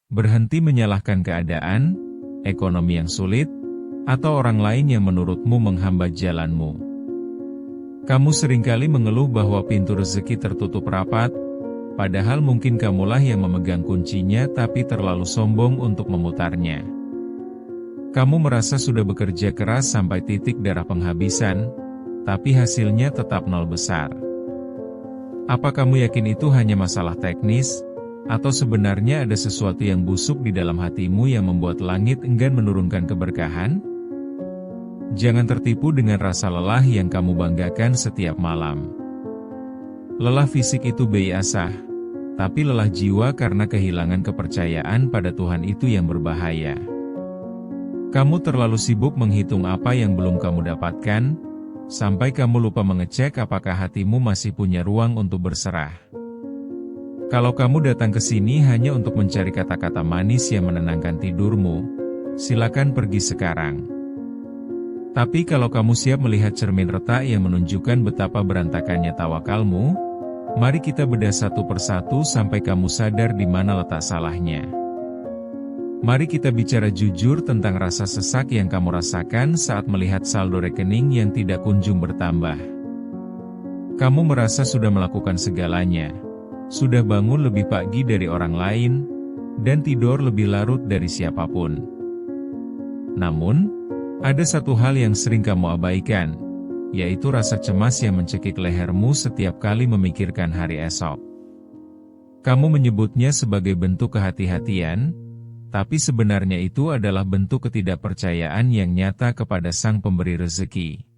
Berhenti menyalahkan keadaan, ekonomi yang sulit, atau orang lain yang menurutmu menghambat jalanmu. Kamu seringkali mengeluh bahwa pintu rezeki tertutup rapat, padahal mungkin kamulah yang memegang kuncinya tapi terlalu sombong untuk memutarnya. Kamu merasa sudah bekerja keras sampai titik darah penghabisan, tapi hasilnya tetap nol besar. Apa kamu yakin itu hanya masalah teknis, atau sebenarnya ada sesuatu yang busuk di dalam hatimu yang membuat langit enggan menurunkan keberkahan? Jangan tertipu dengan rasa lelah yang kamu banggakan setiap malam. Lelah fisik itu biasa, tapi lelah jiwa karena kehilangan kepercayaan pada Tuhan itu yang berbahaya. Kamu terlalu sibuk menghitung apa yang belum kamu dapatkan, sampai kamu lupa mengecek apakah hatimu masih punya ruang untuk berserah. Kalau kamu datang ke sini hanya untuk mencari kata-kata manis yang menenangkan tidurmu, silakan pergi sekarang. Tapi kalau kamu siap melihat cermin retak yang menunjukkan betapa berantakannya tawakalmu, mari kita bedah satu persatu sampai kamu sadar di mana letak salahnya. Mari kita bicara jujur tentang rasa sesak yang kamu rasakan saat melihat saldo rekening yang tidak kunjung bertambah. Kamu merasa sudah melakukan segalanya, sudah bangun lebih pagi dari orang lain, dan tidur lebih larut dari siapapun. Namun, ada satu hal yang sering kamu abaikan, yaitu rasa cemas yang mencekik lehermu setiap kali memikirkan hari esok. Kamu menyebutnya sebagai bentuk kehati-hatian, tapi sebenarnya itu adalah bentuk ketidakpercayaan yang nyata kepada Sang Pemberi rezeki.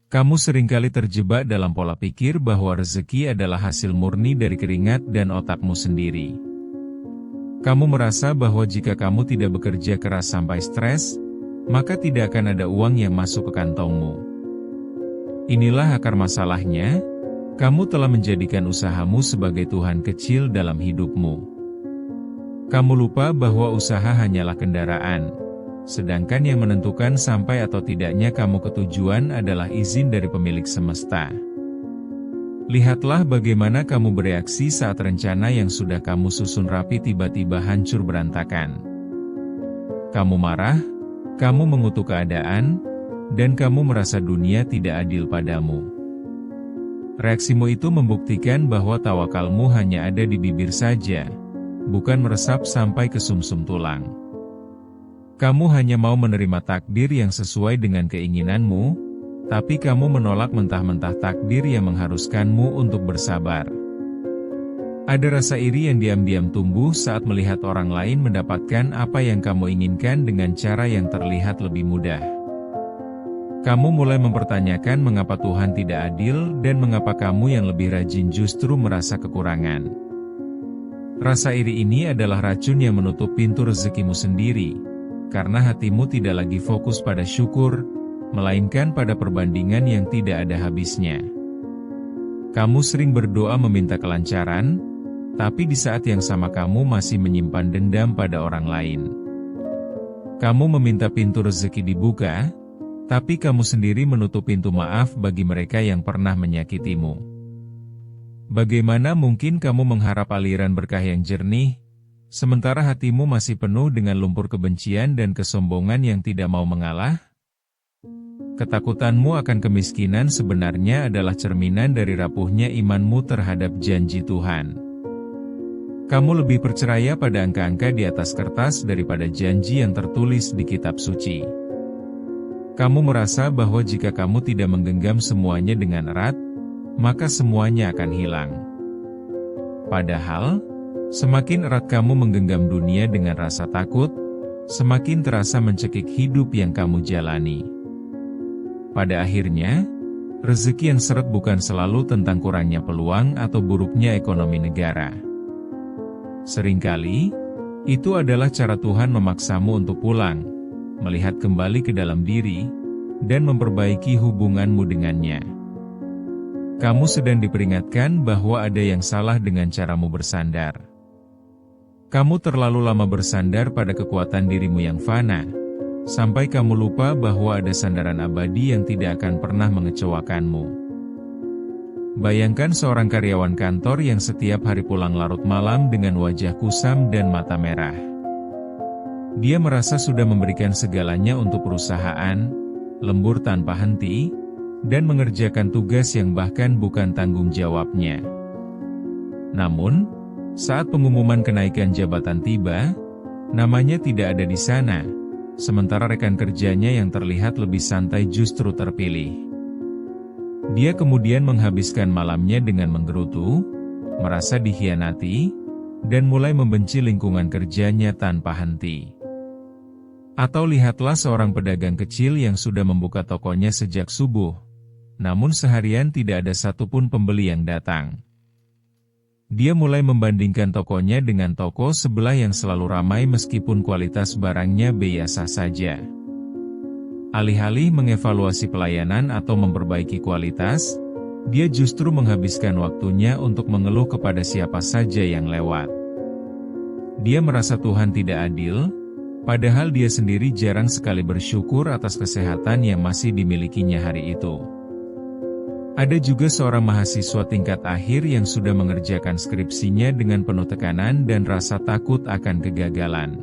Kamu seringkali terjebak dalam pola pikir bahwa rezeki adalah hasil murni dari keringat dan otakmu sendiri. Kamu merasa bahwa jika kamu tidak bekerja keras sampai stres, maka tidak akan ada uang yang masuk ke kantongmu. Inilah akar masalahnya, kamu telah menjadikan usahamu sebagai Tuhan kecil dalam hidupmu. Kamu lupa bahwa usaha hanyalah kendaraan, sedangkan yang menentukan sampai atau tidaknya kamu ke tujuan adalah izin dari pemilik semesta. Lihatlah bagaimana kamu bereaksi saat rencana yang sudah kamu susun rapi tiba-tiba hancur berantakan. Kamu marah, kamu mengutuk keadaan, dan kamu merasa dunia tidak adil padamu. Reaksimu itu membuktikan bahwa tawakalmu hanya ada di bibir saja, bukan meresap sampai ke sumsum tulang. Kamu hanya mau menerima takdir yang sesuai dengan keinginanmu, tapi kamu menolak mentah-mentah takdir yang mengharuskanmu untuk bersabar. Ada rasa iri yang diam-diam tumbuh saat melihat orang lain mendapatkan apa yang kamu inginkan dengan cara yang terlihat lebih mudah. Kamu mulai mempertanyakan mengapa Tuhan tidak adil dan mengapa kamu yang lebih rajin justru merasa kekurangan. Rasa iri ini adalah racun yang menutup pintu rezekimu sendiri, karena hatimu tidak lagi fokus pada syukur, melainkan pada perbandingan yang tidak ada habisnya. Kamu sering berdoa meminta kelancaran, tapi di saat yang sama kamu masih menyimpan dendam pada orang lain. Kamu meminta pintu rezeki dibuka, tapi kamu sendiri menutup pintu maaf bagi mereka yang pernah menyakitimu. Bagaimana mungkin kamu mengharap aliran berkah yang jernih, sementara hatimu masih penuh dengan lumpur kebencian dan kesombongan yang tidak mau mengalah? Ketakutanmu akan kemiskinan sebenarnya adalah cerminan dari rapuhnya imanmu terhadap janji Tuhan. Kamu lebih percaya pada angka-angka di atas kertas daripada janji yang tertulis di kitab suci. Kamu merasa bahwa jika kamu tidak menggenggam semuanya dengan erat, maka semuanya akan hilang. Padahal, semakin erat kamu menggenggam dunia dengan rasa takut, semakin terasa mencekik hidup yang kamu jalani. Pada akhirnya, rezeki yang seret bukan selalu tentang kurangnya peluang atau buruknya ekonomi negara. Seringkali, itu adalah cara Tuhan memaksamu untuk pulang, melihat kembali ke dalam diri, dan memperbaiki hubunganmu dengannya. Kamu sedang diperingatkan bahwa ada yang salah dengan caramu bersandar. Kamu terlalu lama bersandar pada kekuatan dirimu yang fana, sampai kamu lupa bahwa ada sandaran abadi yang tidak akan pernah mengecewakanmu. Bayangkan seorang karyawan kantor yang setiap hari pulang larut malam dengan wajah kusam dan mata merah. Dia merasa sudah memberikan segalanya untuk perusahaan, lembur tanpa henti, dan mengerjakan tugas yang bahkan bukan tanggung jawabnya. Namun, saat pengumuman kenaikan jabatan tiba, namanya tidak ada di sana, sementara rekan kerjanya yang terlihat lebih santai justru terpilih. Dia kemudian menghabiskan malamnya dengan menggerutu, merasa dikhianati, dan mulai membenci lingkungan kerjanya tanpa henti. Atau lihatlah seorang pedagang kecil yang sudah membuka tokonya sejak subuh, namun seharian tidak ada satupun pembeli yang datang. Dia mulai membandingkan tokonya dengan toko sebelah yang selalu ramai meskipun kualitas barangnya biasa saja. Alih-alih mengevaluasi pelayanan atau memperbaiki kualitas, dia justru menghabiskan waktunya untuk mengeluh kepada siapa saja yang lewat. Dia merasa Tuhan tidak adil, padahal dia sendiri jarang sekali bersyukur atas kesehatan yang masih dimilikinya hari itu. Ada juga seorang mahasiswa tingkat akhir yang sudah mengerjakan skripsinya dengan penuh tekanan dan rasa takut akan kegagalan.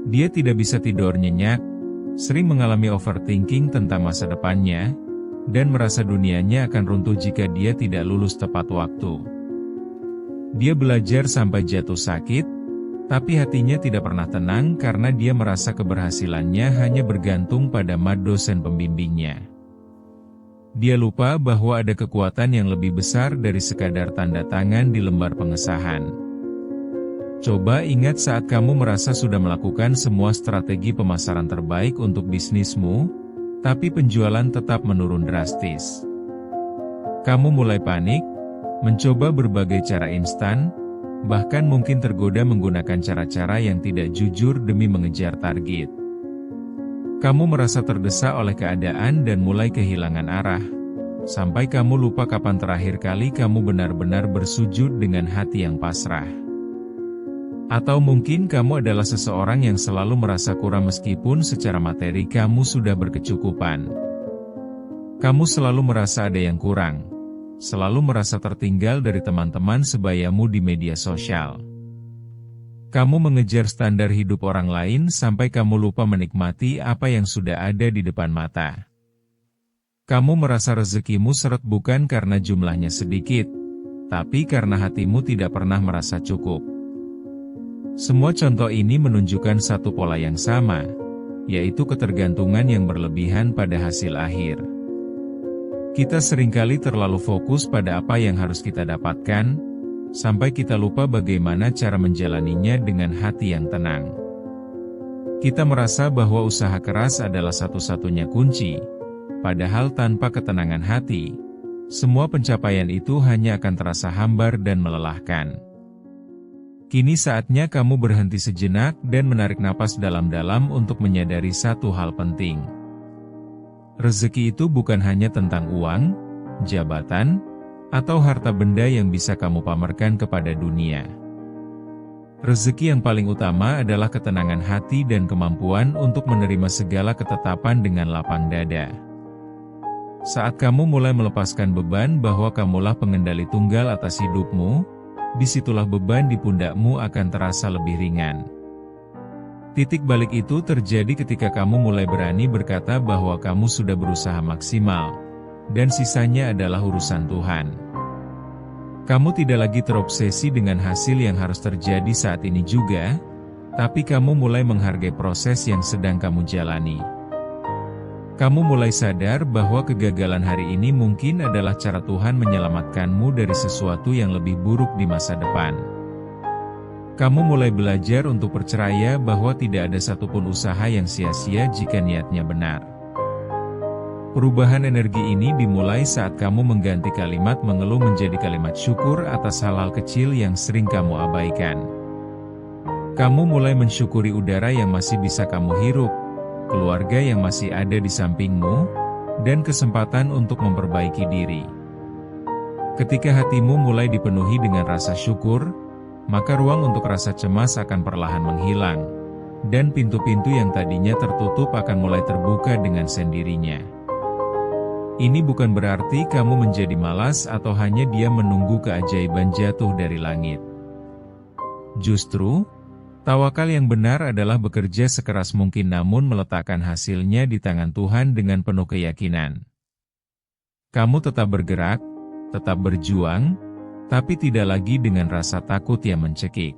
Dia tidak bisa tidur nyenyak, sering mengalami overthinking tentang masa depannya, dan merasa dunianya akan runtuh jika dia tidak lulus tepat waktu. Dia belajar sampai jatuh sakit, tapi hatinya tidak pernah tenang karena dia merasa keberhasilannya hanya bergantung pada dosen pembimbingnya. Dia lupa bahwa ada kekuatan yang lebih besar dari sekadar tanda tangan di lembar pengesahan. Coba ingat saat kamu merasa sudah melakukan semua strategi pemasaran terbaik untuk bisnismu, tapi penjualan tetap menurun drastis. Kamu mulai panik, mencoba berbagai cara instan, bahkan mungkin tergoda menggunakan cara-cara yang tidak jujur demi mengejar target. Kamu merasa terdesak oleh keadaan dan mulai kehilangan arah, sampai kamu lupa kapan terakhir kali kamu benar-benar bersujud dengan hati yang pasrah. Atau mungkin kamu adalah seseorang yang selalu merasa kurang meskipun secara materi kamu sudah berkecukupan. Kamu selalu merasa ada yang kurang, selalu merasa tertinggal dari teman-teman sebayamu di media sosial. Kamu mengejar standar hidup orang lain sampai kamu lupa menikmati apa yang sudah ada di depan mata. Kamu merasa rezekimu seret bukan karena jumlahnya sedikit, tapi karena hatimu tidak pernah merasa cukup. Semua contoh ini menunjukkan satu pola yang sama, yaitu ketergantungan yang berlebihan pada hasil akhir. Kita seringkali terlalu fokus pada apa yang harus kita dapatkan, sampai kita lupa bagaimana cara menjalaninya dengan hati yang tenang. Kita merasa bahwa usaha keras adalah satu-satunya kunci, padahal tanpa ketenangan hati, semua pencapaian itu hanya akan terasa hambar dan melelahkan. Kini saatnya kamu berhenti sejenak dan menarik napas dalam-dalam untuk menyadari satu hal penting. Rezeki itu bukan hanya tentang uang, jabatan, atau harta benda yang bisa kamu pamerkan kepada dunia. Rezeki yang paling utama adalah ketenangan hati dan kemampuan untuk menerima segala ketetapan dengan lapang dada. Saat kamu mulai melepaskan beban bahwa kamulah pengendali tunggal atas hidupmu, disitulah beban di pundakmu akan terasa lebih ringan. Titik balik itu terjadi ketika kamu mulai berani berkata bahwa kamu sudah berusaha maksimal, dan sisanya adalah urusan Tuhan. Kamu tidak lagi terobsesi dengan hasil yang harus terjadi saat ini juga, tapi kamu mulai menghargai proses yang sedang kamu jalani. Kamu mulai sadar bahwa kegagalan hari ini mungkin adalah cara Tuhan menyelamatkanmu dari sesuatu yang lebih buruk di masa depan. Kamu mulai belajar untuk percaya bahwa tidak ada satupun usaha yang sia-sia jika niatnya benar. Perubahan energi ini dimulai saat kamu mengganti kalimat mengeluh menjadi kalimat syukur atas hal-hal kecil yang sering kamu abaikan. Kamu mulai mensyukuri udara yang masih bisa kamu hirup, keluarga yang masih ada di sampingmu, dan kesempatan untuk memperbaiki diri. Ketika hatimu mulai dipenuhi dengan rasa syukur, maka ruang untuk rasa cemas akan perlahan menghilang, dan pintu-pintu yang tadinya tertutup akan mulai terbuka dengan sendirinya. Ini bukan berarti kamu menjadi malas atau hanya diam menunggu keajaiban jatuh dari langit. Justru, tawakal yang benar adalah bekerja sekeras mungkin namun meletakkan hasilnya di tangan Tuhan dengan penuh keyakinan. Kamu tetap bergerak, tetap berjuang, tapi tidak lagi dengan rasa takut yang mencekik.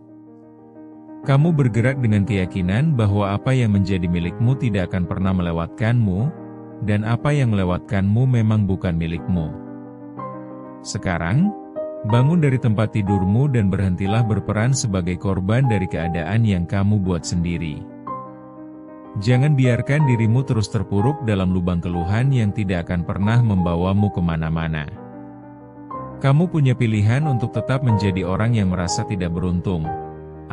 Kamu bergerak dengan keyakinan bahwa apa yang menjadi milikmu tidak akan pernah melewatkanmu, dan apa yang melewatkanmu memang bukan milikmu. Sekarang, bangun dari tempat tidurmu dan berhentilah berperan sebagai korban dari keadaan yang kamu buat sendiri. Jangan biarkan dirimu terus terpuruk dalam lubang keluhan yang tidak akan pernah membawamu kemana-mana. Kamu punya pilihan untuk tetap menjadi orang yang merasa tidak beruntung,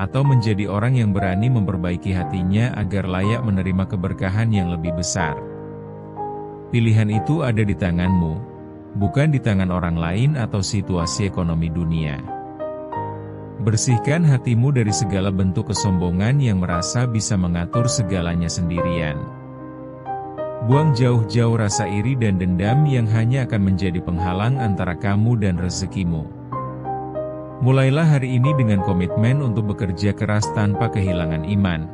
atau menjadi orang yang berani memperbaiki hatinya agar layak menerima keberkahan yang lebih besar. Pilihan itu ada di tanganmu, bukan di tangan orang lain atau situasi ekonomi dunia. Bersihkan hatimu dari segala bentuk kesombongan yang merasa bisa mengatur segalanya sendirian. Buang jauh-jauh rasa iri dan dendam yang hanya akan menjadi penghalang antara kamu dan rezekimu. Mulailah hari ini dengan komitmen untuk bekerja keras tanpa kehilangan iman,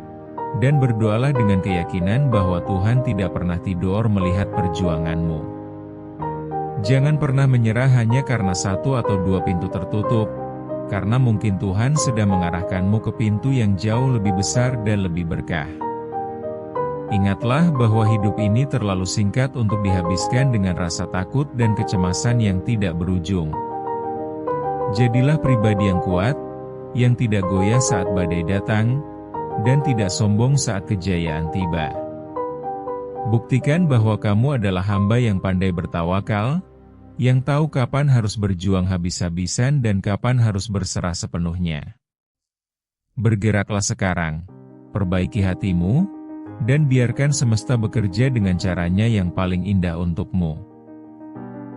dan berdoalah dengan keyakinan bahwa Tuhan tidak pernah tidur melihat perjuanganmu. Jangan pernah menyerah hanya karena satu atau dua pintu tertutup, karena mungkin Tuhan sedang mengarahkanmu ke pintu yang jauh lebih besar dan lebih berkah. Ingatlah bahwa hidup ini terlalu singkat untuk dihabiskan dengan rasa takut dan kecemasan yang tidak berujung. Jadilah pribadi yang kuat, yang tidak goyah saat badai datang, dan tidak sombong saat kejayaan tiba. Buktikan bahwa kamu adalah hamba yang pandai bertawakal, yang tahu kapan harus berjuang habis-habisan dan kapan harus berserah sepenuhnya. Bergeraklah sekarang, perbaiki hatimu, dan biarkan semesta bekerja dengan caranya yang paling indah untukmu.